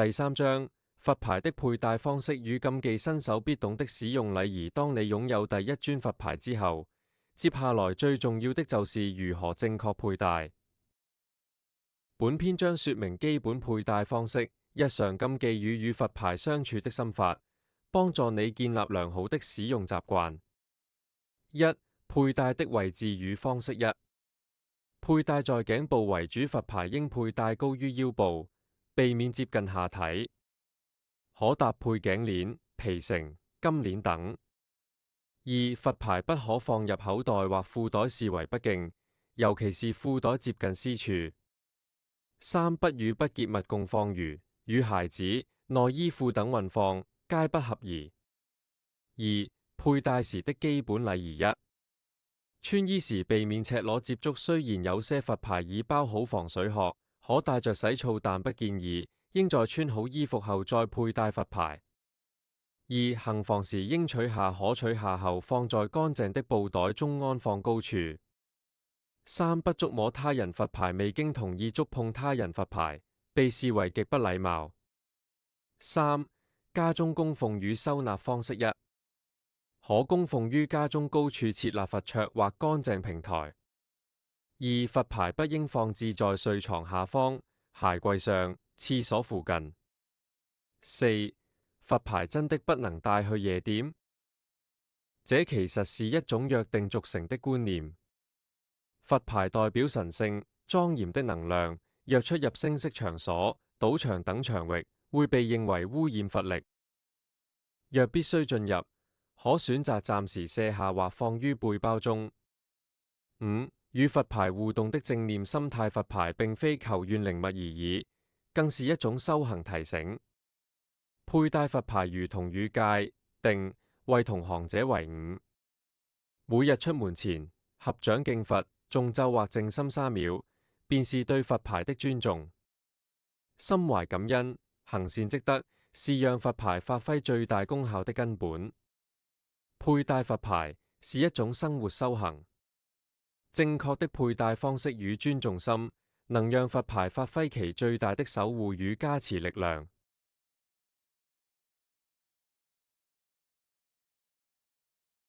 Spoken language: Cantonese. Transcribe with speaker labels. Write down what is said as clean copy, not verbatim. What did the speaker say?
Speaker 1: 第三章，佛牌的佩戴方式與禁忌新手必懂的使用禮儀。當你擁有第一尊佛牌之後，接下來最重要的就是如何正確佩戴。本篇將說明基本佩戴方式、日常禁忌與佛牌相處的心法，幫助你建立良好的使用習慣。一、佩戴的位置與方式。一、佩戴在頸部為主，佛牌應佩戴高於腰部，避免接近下體，可搭配頸鏈、皮繩、金鏈等。二、佛牌不可放入口袋或褲袋，視為不敬，尤其是褲袋接近私處。三、不與不潔物共放，如與孩子、內衣褲等混放，皆不合宜。二、佩戴時的基本禮儀。一、穿衣時避免赤裸接觸，雖然有些佛牌已包好防水殼，可帶着洗澡，但不建議，應在穿好衣服後再佩戴佛牌。二、行房時應取下，可取下後放在乾淨的布袋中安放高處。三、不觸摸他人佛牌，未經同意觸碰他人佛牌，被視為極不禮貌。三、家中供奉與收納方式。一、可供奉於家中高處設立佛桌或乾淨平台。二、佛牌不應放置在睡床下方、鞋櫃上、廁所附近。四、佛牌真的不能帶去夜店？這其實是一種約定俗成的觀念。佛牌代表神聖、莊嚴的能量，若出入聲色場所、賭場等場域，會被認為污染佛力。若必須進入，可選擇暫時卸下或放於背包中。五、與佛牌互動的正念心態。佛牌並非求願靈物而已，更是一種修行提醒。佩戴佛牌如同與戒、定、慧同行者為伍。每日出門前，合掌敬佛、誦咒或靜心3秒，便是對佛牌的尊重。心懷感恩，行善積德，是讓佛牌發揮最大功效的根本。佩戴佛牌是一種生活修行，正確的佩戴方式與尊重心，能讓佛牌發揮其最大的守護與加持力量。